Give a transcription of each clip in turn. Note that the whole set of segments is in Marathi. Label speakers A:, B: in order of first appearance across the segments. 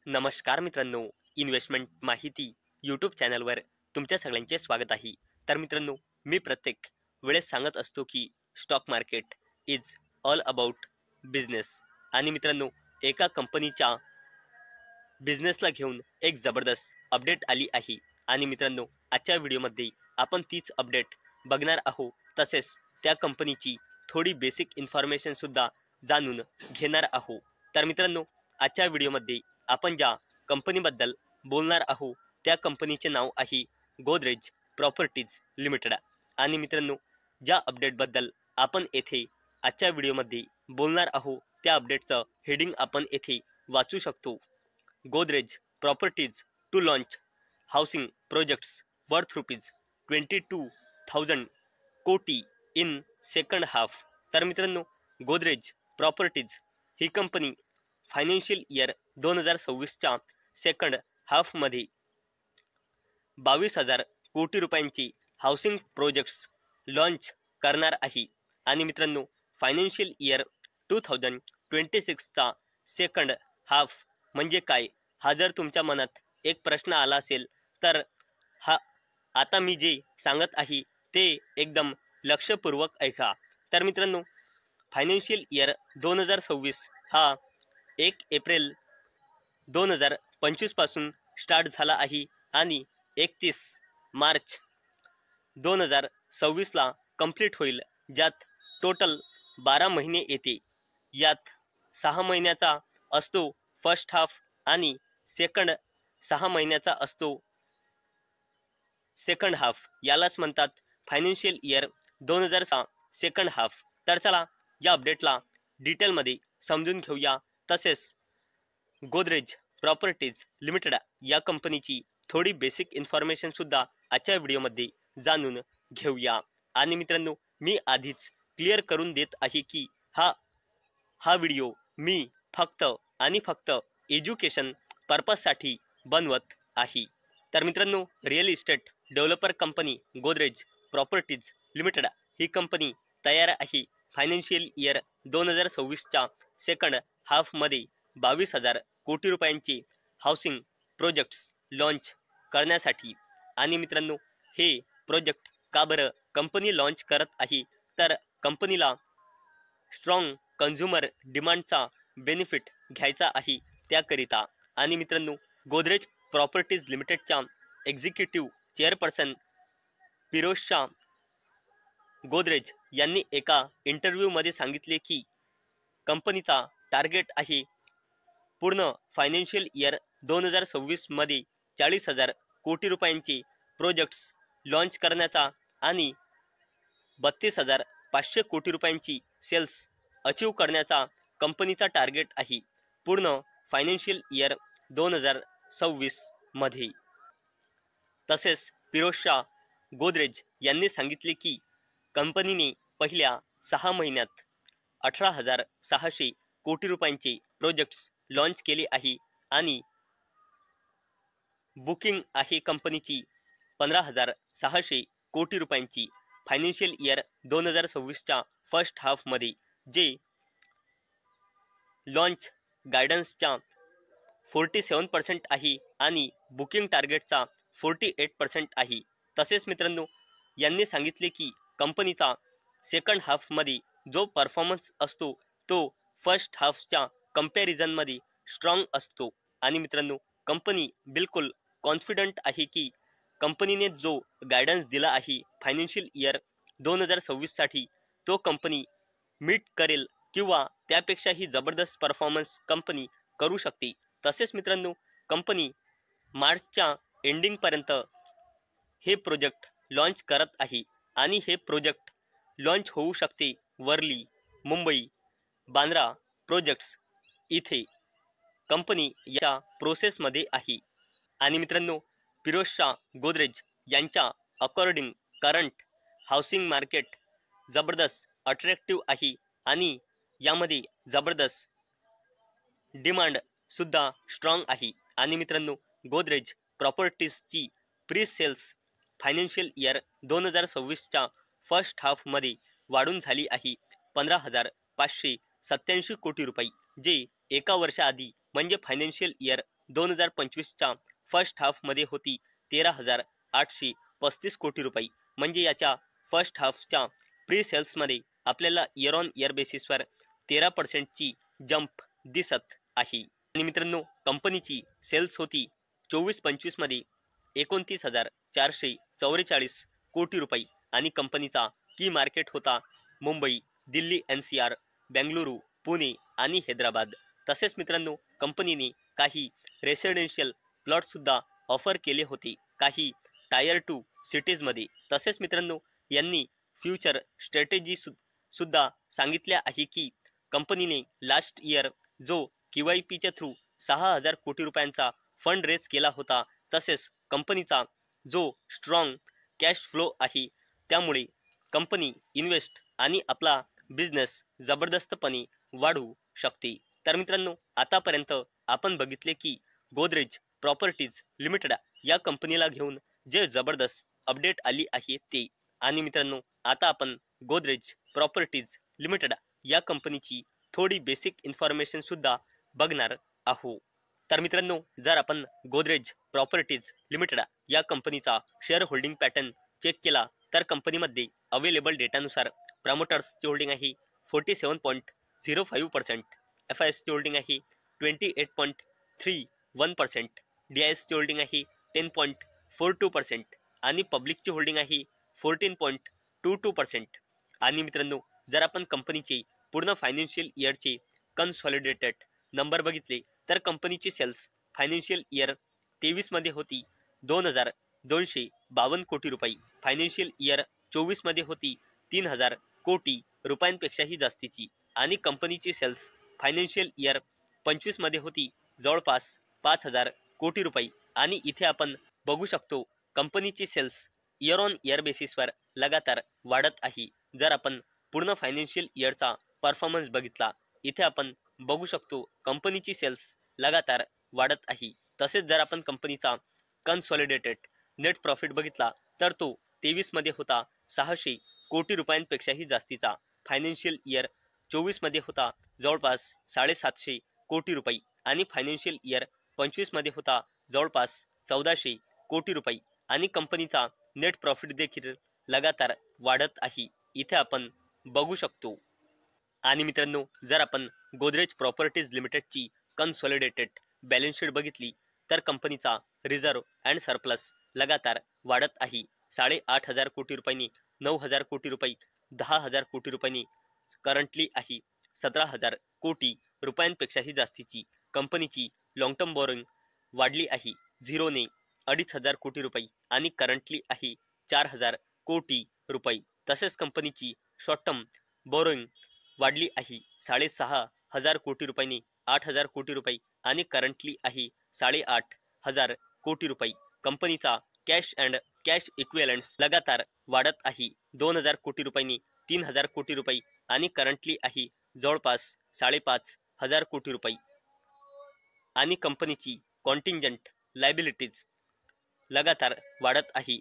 A: नमस्कार मित्रांनो, इन्व्हेस्टमेंट माहिती यूट्यूब चॅनलवर तुमच्या सगळ्यांचे स्वागत आहे. तर मित्रांनो, मी प्रत्येक वेळेस सांगत असतो की stock market is all about business. आणि मित्रांनो, एका कंपनीच्या बिझनेसला घेऊन एक जबरदस्त अपडेट आली आहे. आणि मित्रांनो, आजच्या व्हिडिओमध्ये आपण तीच अपडेट बघणार आहोत. तसेच त्या कंपनीची थोडी बेसिक इन्फॉर्मेशन सुद्धा जाणून घेणार आहोत. तर मित्रांनो, आजच्या व्हिडिओमध्ये आपण ज्या कंपनीबद्दल बोलणार आहोत त्या कंपनीचे नाव आहे गोदरेज प्रॉपर्टीज लिमिटेड. आणि मित्रांनो, ज्या अपडेटबद्दल आपण येथे आजच्या व्हिडिओमध्ये बोलणार आहोत त्या अपडेटचं हेडिंग आपण येथे वाचू शकतो. Godrej properties to launch housing projects worth ₹22,000 कोटी इन सेकंड हाफ. तर मित्रांनो, गोदरेज प्रॉपर्टीज ही कंपनी फायनान्शियल इयर 2026च्या सेकंड हाफमध्ये 22,000 कोटी रुपयांची हाऊसिंग प्रोजेक्ट्स लॉन्च करणार आहे. आणि मित्रांनो, फायनान्शियल इयर 2026चा सेकंड हाफ म्हणजे काय, हा जर तुमच्या मनात एक प्रश्न आला असेल तर आता मी जे सांगत आहे ते एकदम लक्षपूर्वक ऐका. तर मित्रांनो, फायनान्शियल इयर 2026 हा 1 एप्रिल 2025 पासून स्टार्ट झाला आहे आणि 31 मार्च 2026 ला कंप्लीट होईल, ज्यात टोटल 12 महिने येते. यात 6 महिन्याचा असतो फर्स्ट हाफ आणि सेकंड 6 महिन्याचा असतो सेकंड हाफ. यालाच म्हणतात फायनान्शियल इयर 2006 सेकंड हाफ. तर चला या अपडेटला डिटेलमध्ये समजून घेऊया. तसेच गोदरेज प्रॉपर्टीज लिमिटेड या कंपनीची थोडी बेसिक इन्फॉर्मेशन सुद्धा आजच्या व्हिडिओमध्ये जाणून घेऊया. आणि मित्रांनो, मी आधीच क्लिअर करून देत आहे की हा व्हिडिओ मी फक्त आणि फक्त एज्युकेशन पर्पजसाठी बनवत आहे. तर मित्रांनो, real estate developer company Godrej properties limited ही कंपनी तयार आहे फायनान्शियल इयर 2026च्या सेकंड हाफमध्ये 22,000 कोटी रुपयांचे हाऊसिंग प्रोजेक्ट्स लॉन्च करण्यासाठी. आणि मित्रांनो, हे प्रोजेक्ट का बरं कंपनी लॉन्च करत आहे, तर कंपनीला स्ट्रॉंग कन्झ्युमर डिमांडचा बेनिफिट घ्यायचा आहे त्याकरिता. आणि मित्रांनो, गोदरेज प्रॉपर्टीज लिमिटेडच्या एक्झिक्युटिव्ह चेअरपर्सन फिरोजशाह गोदरेज यांनी एका इंटरव्ह्यूमध्ये सांगितले की कंपनीचा टार्गेट आहे पूर्ण फायनान्शियल इयर 2026 मध्ये 40,000 कोटी रुपयांचे प्रोजेक्ट्स लॉन्च करण्याचा आणि 32,500 कोटी रुपयांची सेल्स अचीव करण्याचा कंपनीचा टार्गेट आहे पूर्ण फायनान्शियल इयर 2026 मध्ये. तसेच फिरोजशाह गोदरेज यांनी सांगितले की कंपनीने पहिल्या 6 महिन्यात 18,600 कोटी रुपयांचे प्रोजेक्ट्स लॉन्च केले आहे आणि बुकिंग आहे कंपनीची 15,600 कोटी रुपयांची फायनान्शियल इयर 2026च्या फर्स्ट हाफमध्ये, जे लॉन्च गायडन्सच्या 47% आहे आणि बुकिंग टार्गेटचा 48% आहे. तसेच मित्रांनो, यांनी सांगितले की कंपनीचा सेकंड हाफमध्ये जो परफॉर्मन्स असतो तो फर्स्ट हाफच्या कंपॅरिझनमध्ये स्ट्रॉंग असतो. आणि मित्रांनो, कंपनी बिलकुल कॉन्फिडंट आहे की कंपनीने जो गायडन्स दिला आहे फायनान्शियल इयर 2026 साठी तो कंपनी मीट करेल किंवा त्यापेक्षाही जबरदस्त परफॉर्मन्स कंपनी करू शकते. तसेच मित्रांनो, कंपनी मार्चच्या एंडिंगपर्यंत हे प्रोजेक्ट लॉन्च करत आहे आणि हे प्रोजेक्ट लॉन्च होऊ शकते वर्ली, मुंबई, बांद्रा प्रोजेक्ट्स इथे कंपनी या प्रोसेसमध्ये आहे. आणि मित्रांनो, फिरोजशाह गोदरेज यांच्या अकॉर्डिंग करंट हाऊसिंग मार्केट जबरदस्त अट्रॅक्टिव्ह आहे आणि यामध्ये जबरदस्त डिमांड सुद्धा स्ट्रॉंग आहे. आणि मित्रांनो, गोदरेज प्रॉपर्टीजची प्री सेल्स फायनान्शियल इयर 2026च्या फर्स्ट हाफमध्ये वाढून झाली आहे 15,587 कोटी रुपये, जे एका वर्षाआधी म्हणजे फायनान्शियल इयर 2025च्या फर्स्ट हाफमध्ये होती 13,835 कोटी रुपये. म्हणजे याच्या फर्स्ट हाफच्या प्री सेल्समध्ये आपल्याला इयर ऑन इयर बेसिसवर 13% जंप दिसत आहे. आणि मित्रांनो, कंपनीची सेल्स होती 24-25 मध्ये 29,444 कोटी रुपये आणि कंपनीचा की मार्केट होता मुंबई, दिल्ली NCR, बेंगळुरू, पुणे आणि हैदराबाद. तसेच मित्रांनो, कंपनीने काही रेसिडेन्शियल प्लॉट सुद्धा ऑफर केले होते काही टायर 2 सिटीजमध्ये. तसेच मित्रांनो, यांनी फ्युचर स्ट्रॅटेजी सुद्धा सांगितल्या आहे की कंपनीने लास्ट इयर जो QIPच्या थ्रू 6,000 कोटी रुपयांचा फंड रेज केला होता. तसेच कंपनीचा जो स्ट्रॉंग कॅश फ्लो आहे त्यामुळे कंपनी इन्व्हेस्ट आणि आपला बिझनेस जबरदस्तपणे वाढू शकते. तर मित्रांनो, आतापर्यंत आपण बघितले की गोदरेज प्रॉपर्टीज लिमिटेड या कंपनीला घेऊन जे जबरदस्त अपडेट आली आहे ते. आणि मित्रांनो, आता आपण गोदरेज प्रॉपर्टीज लिमिटेड या कंपनीची थोडी बेसिक इन्फॉर्मेशन सुद्धा बघणार आहोत. तर मित्रांनो, जर आपण गोदरेज प्रॉपर्टीज लिमिटेड या कंपनीचा शेअर होल्डिंग पॅटर्न चेक केला तर कंपनीमध्ये अवेलेबल डेटानुसार प्रमोटर्सची होल्डिंग आहे 47.05%, FISची होल्डिंग आहे 28.31%, DISची होल्डिंग आहे 10.42% आणि पब्लिकची होल्डिंग आहे 14.22%. आणि मित्रांनो, जर आपण कंपनीचे पूर्ण फायनान्शियल इयरचे कन्सॉलिडेटेड नंबर बघितले तर कंपनीची सेल्स फायनान्शियल इयर 23 मध्ये होती 2,252 कोटी रुपये. फायनान्शियल इयर 24 मध्ये होती 3,000 कोटी रुपयांपेक्षाही जास्तीची. आणि कंपनीची सेल्स फायनान्शियल इयर 25 मध्ये होती जवळपास 5,000 कोटी रुपये. आणि इथे आपण बघू शकतो कंपनीची सेल्स इयर ऑन इयर बेसिसवर लगातार वाढत आहे. जर आपण पूर्ण फायनान्शियल इयरचा परफॉर्मन्स बघितला, इथे आपण बघू शकतो कंपनीची सेल्स लगातार वाढत आहे. तसेच जर आपण कंपनीचा कन्सॉलिडेटेड नेट प्रॉफिट बघितला तर तो 23 मध्ये होता 600 कोटी रुपयांपेक्षाही जास्तीचा. फायनान्शियल इयर 24 मध्ये होता जवळपास 750 कोटी रुपये आणि फायनान्शियल इयर 25 मध्ये होता जवळपास 1400 कोटी रुपये. आणि कंपनीचा नेट प्रॉफिट देखील लगातार वाढत आहे, इथे आपण बघू शकतो. आणि मित्रांनो, जर आपण गोदरेज प्रॉपर्टीज लिमिटेडची कन्सॉलिडेटेड बॅलन्स शीट बघितली तर कंपनीचा रिझर्व अँड सरप्लस लगातार वाढत आहे. 8,500 कोटी रुपयांनी 9,000 कोटी रुपये, 10,000 कोटी रुपयांनी करंटली आहे 17,000 कोटी रुपयांपेक्षाही जास्तीची. कंपनीची लॉंग टर्म बोरोइंग वाढली आहे 0ने 2,500 कोटी रुपये आणि करंटली आहे 4,000 कोटी रुपये. तसेच कंपनीची शॉर्ट टर्म बोरोइंग वाढली आहे 6,500 कोटी रुपयांनी 8,000 कोटी रुपये आणि करंटली आहे 8,500 कोटी रुपये. कंपनीचा कॅश अँड कॅश इक्विव्हलंट्स लगातार वाढत आहे 2,000 कोटी रुपयांनी 3,000 कोटी रुपये आणि करंटली आहे जवळपास 5,500 कोटी रुपये. आणि कंपनीची कॉन्टिंजंट लायबिलिटीज लगातार वाढत आहे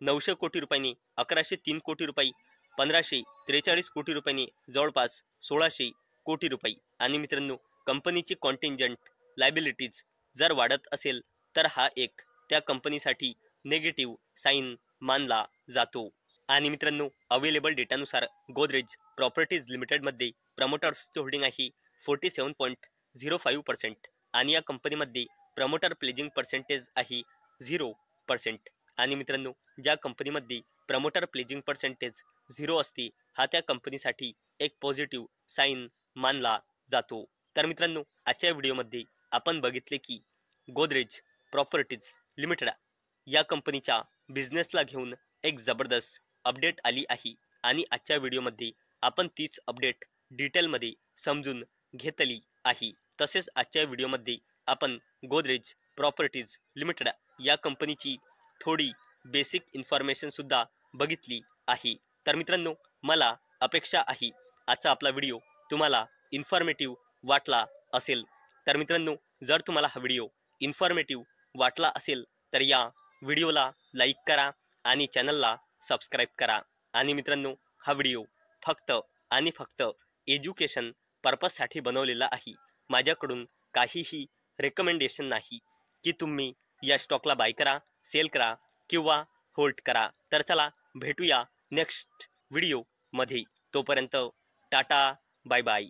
A: 900 कोटी रुपयांनी 1,103 कोटी रुपये, 1,543 कोटी रुपयांनी जवळपास 1,600 कोटी रुपये. आणि मित्रांनो, कंपनीची कॉन्टिंजंट लायबिलिटीज जर वाढत असेल तर हा एक त्या कंपनीसाठी नेगेटिव्ह साईन मानला जातो. आणि मित्रांनो, अवेलेबल डेटानुसार गोदरेज प्रॉपर्टीज लिमिटेडमध्ये प्रमोटर्सची होल्डिंग आहे 47.05% आणि या कंपनीमध्ये प्रमोटर प्लेजिंग पर्सेंटेज आहे 0%. आणि मित्रांनो, ज्या कंपनीमध्ये प्रमोटर प्लेजिंग पर्सेंटेज 0 असते हा त्या कंपनीसाठी एक पॉझिटिव्ह साईन मानला जातो. तर मित्रांनो, आजच्या व्हिडिओमध्ये आपण बघितले की गोदरेज प्रॉपर्टीज लिमिटेड या कंपनीच्या बिझनेसला घेऊन एक जबरदस्त अपडेट आली आहे आणि आजच्या व्हिडिओमध्ये आपण तीच अपडेट डिटेलमध्ये समजून घेतली आहे. तसेच आजच्या व्हिडिओमध्ये आपण गोदरेज प्रॉपर्टीज लिमिटेड या कंपनीची थोडी बेसिक इन्फॉर्मेशन सुद्धा बघितली आहे. तर मित्रांनो, मला अपेक्षा आहे आजचा आपला व्हिडिओ तुम्हाला इन्फॉर्मेटिव्ह वाटला असेल. तर मित्रांनो, जर तुम्हाला हा व्हिडिओ इन्फॉर्मेटिव्ह वाटला असेल तर या व्हिडिओला लाईक करा आणि चॅनलला सबस्क्राईब करा. आणि मित्रांनो, हा व्हिडिओ फक्त आणि फक्त एज्युकेशन पर्पजसाठी बनवलेला आहे. माझ्याकडून काहीही रेकमेंडेशन नाही की तुम्ही या स्टॉकला बाय करा, सेल करा किंवा होल्ड करा. तर चला भेटूया नेक्स्ट व्हिडिओ मध्ये. तोपर्यंत टाटा, बाय बाय.